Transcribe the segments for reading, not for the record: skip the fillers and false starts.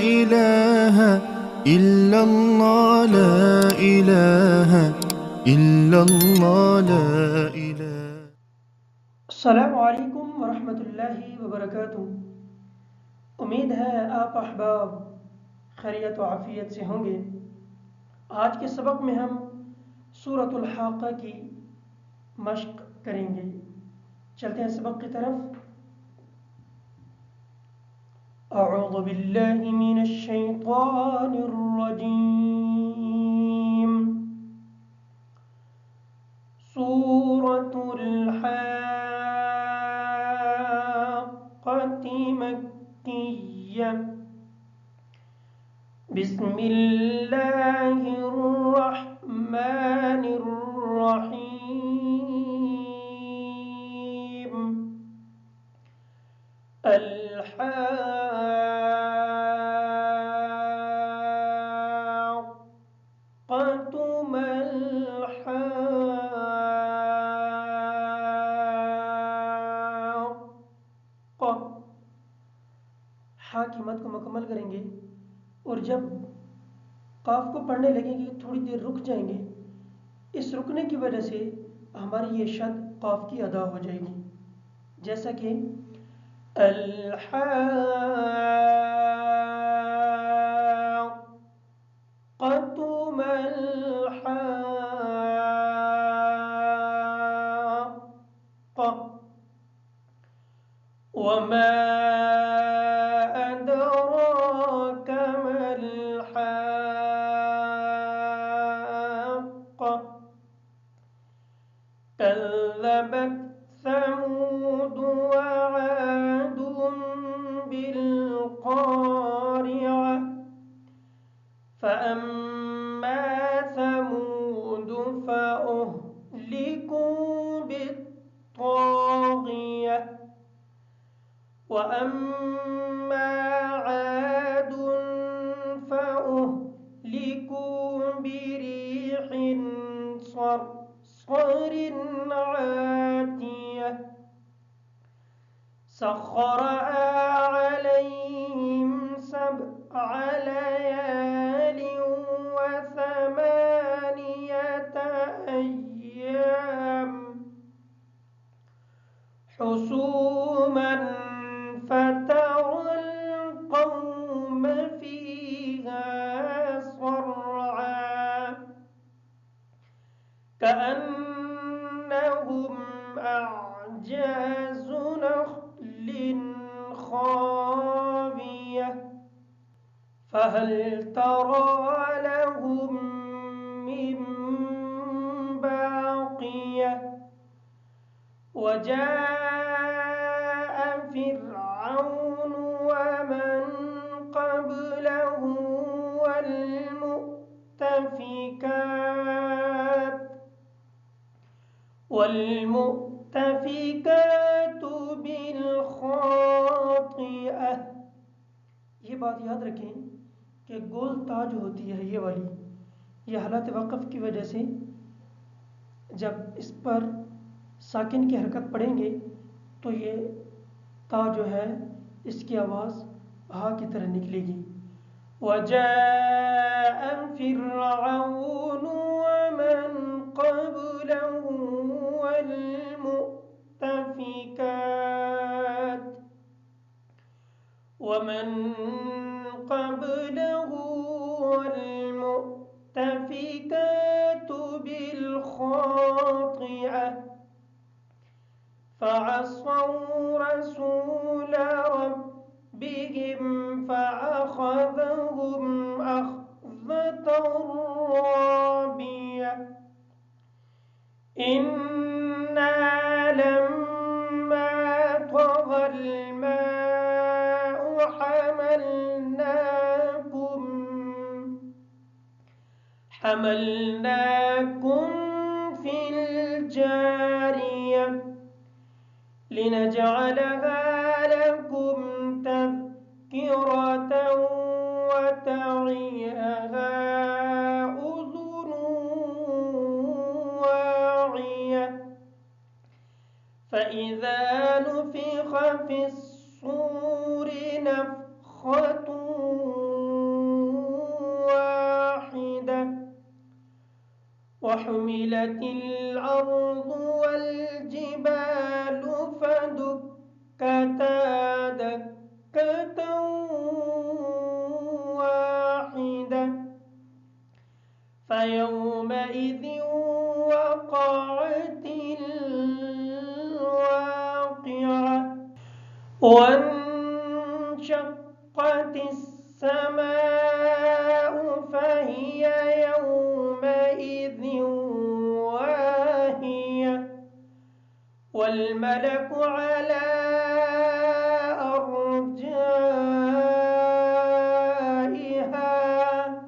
إله إلا الله لا إله إلا الله لا إله। अस्सलामु अलैकुम वरहमतुल्लाहि वबरकातुहू। उम्मीद है आप अहबाब खैरियत व आफियत से होंगे। आज के सबक में हम सूरतुल हाक़ा की मश्क करेंगे। चलते हैं सबक की तरफ। अऊज़ु बिल्लाहि मिनश शैतानिर रजीम। सूरतुल हाक़्क़ति मक्किय्या। बिस्मिल्लाहिर्रहमानिर्रहीम। अल-हाक़्क़तु मल-हाक़्क़ा। हा की मत को मुकम्मल करेंगे और जब काफ को पढ़ने लगेंगे थोड़ी देर रुक जाएंगे। इस रुकने की वजह से हमारी ये शद काफ की अदा हो जाएगी। जैसा कि अल-हाक़्क़तु मल-हाक़्क़ा। वमा अदराक मल-हाक़्क़ा। कज़्ज़बत समूद वआद बिल-क़ारिअह। फ़अम्मा समूद फ़अहलिकू बित्ताग़ियह। वअम्मा आद फ़अहलिकू बिरिह्इन सरसरिन आतियह। सख़्ख़रहा अलैहिम सबअ लयाल वथमानियत अय्याम हुसूमन फ़तरल क़ौम फ़ीहा सरआ कअन्नहुम अअजाज़ु नख़्लिन ख़ावियह। फ़हल तरा लहुम मिन बाक़ियह। वजाअ फ़िरऔन वमन क़ब्लहु वल्मुअ्तफ़िकातु बिल-ख़ातिअह। ये बात याद रखें कि गोल ता जो होती है ये वाली, ये हालत वक़्फ़ की वजह से जब इस पर साकिन की हरकत पड़ेंगे तो ये ता जो है इसकी आवाज़ हा की तरह निकलेगी। वजाअ फ़िरऔन वमन क़ब्लहु वल्मुअ्तफ़िकात बिल-ख़ातिअह। फ़अصوا रसूल रब्बिहिम फ़अख़ज़हुम अख़ज़तन राबियह। इन्ना लम्मा तग़ल माउ حملناكم في الجارية لنجعلها لكم تذكرة وتعيها أذن واعية فإذا نفخ في الصور نفخة وحملت الأرض والجبال فدكتا دكة واحدة فيومئذ وقعت الواقعة وانشقت السماء فهي يومئذ واهية والملك على أرجائها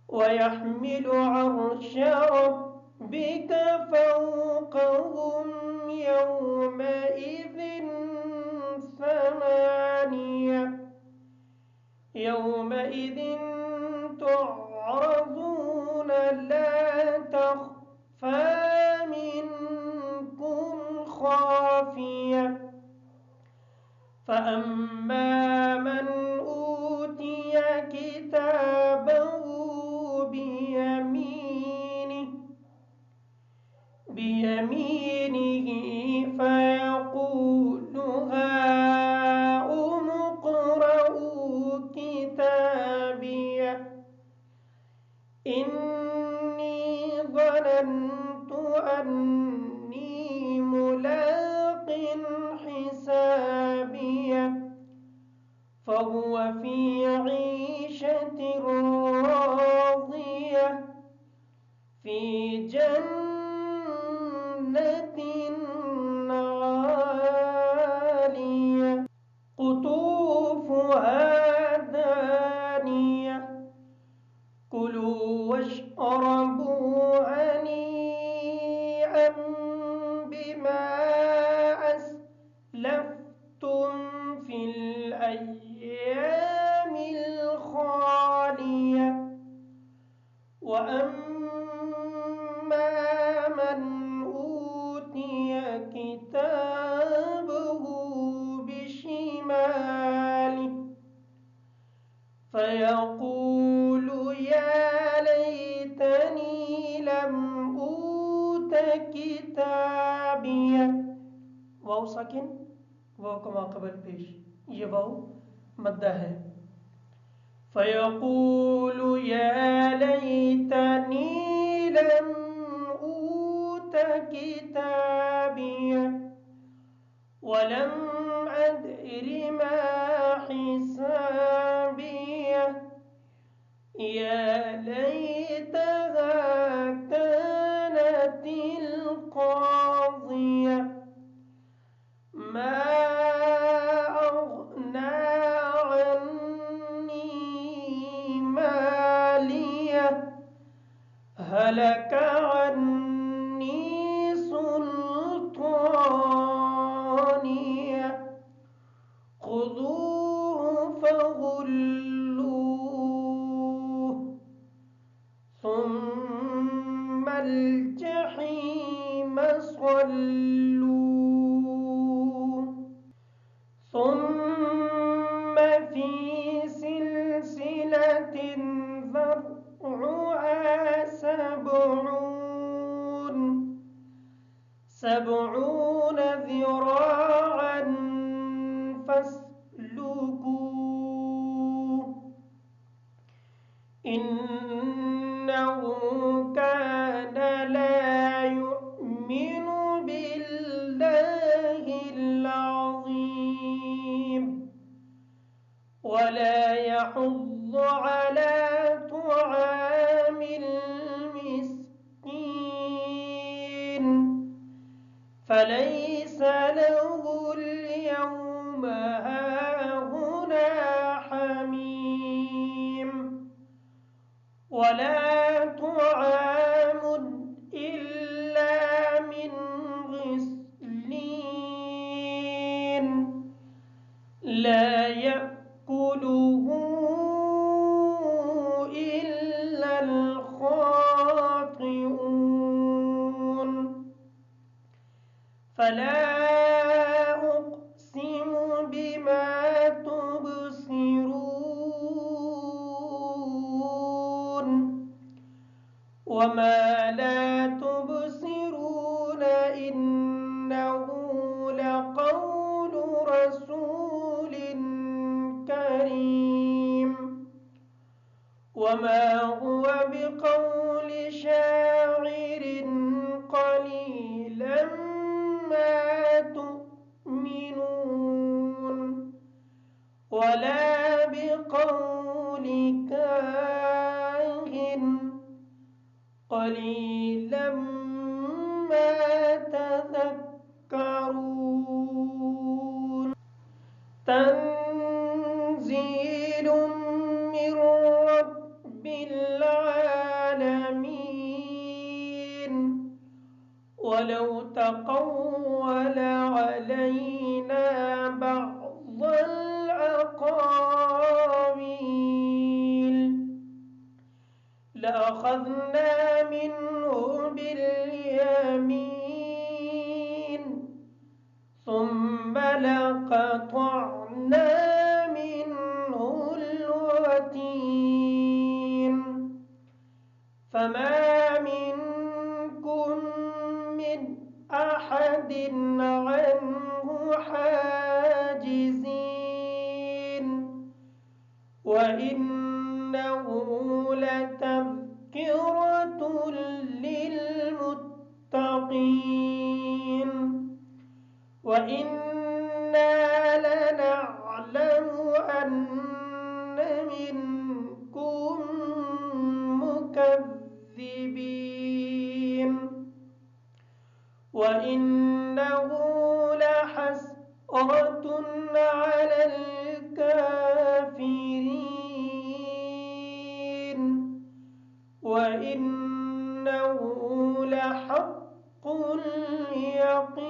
ويحمل عرش ربك فوقهم يومئذ ثمانية يومئذ تعرضون لا تخفى منكم خافية فأما من أوتي كتابه بيمينه فيقول هاؤم اقرءوا كتابيه إني ظننت أني ملاق حسابيه فهو في عيشة راضية في جنة عالية قطوفها دانية كلوا واشربوا هنيئا بما أسلفتم في الأيام الخالية وأما من أوتي كتابه بشماله فيقول يا ليتني لم أوت كتابيه واو ساكن واو कमा कबल पेश ये वाव मद्दा है فيقول يا ليتني لم أوت كتابيه ولم أدر ما حسابيه يا ليتها كانت القاضية ما أغنى عني ماليه هلك عني سلطانيه خذوه فغلوه ثم الجحيم صلوه ثم في سلسلة ذرعها سبعون ذراعا فاسلكوه إنه كان لا يؤمن بالله العظيم ولا يحض على طعام المسكين فليس له اليوم هاهنا حميم ولا طعام إلا من غسلين لا يأكله إلا الخاطئون فلا أقسم بما تبصرون وما لا تبصرون إنه لقول رسول كريم وما هو بقول شاعر قليلا ما تؤمنون ولا بقول كاهن قليلا ما تذكرون تنزيل من رب العالمين ولو تقول علينا بعض الأقاويل لأخذنا منه باليمين ثم لقطعنا منه الوتين فما منكم من أحد عنه حاجزين وإنه لتذكرة للمتقين وإنا لنعلم أن منكم مكذبين وإنه لحسرة على الكافرين وإنه لحق اليقين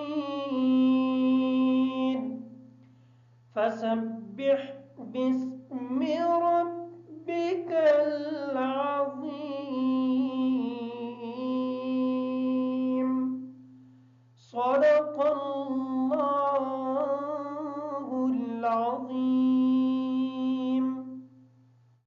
فسبح باسم ربك العظيم صدق الله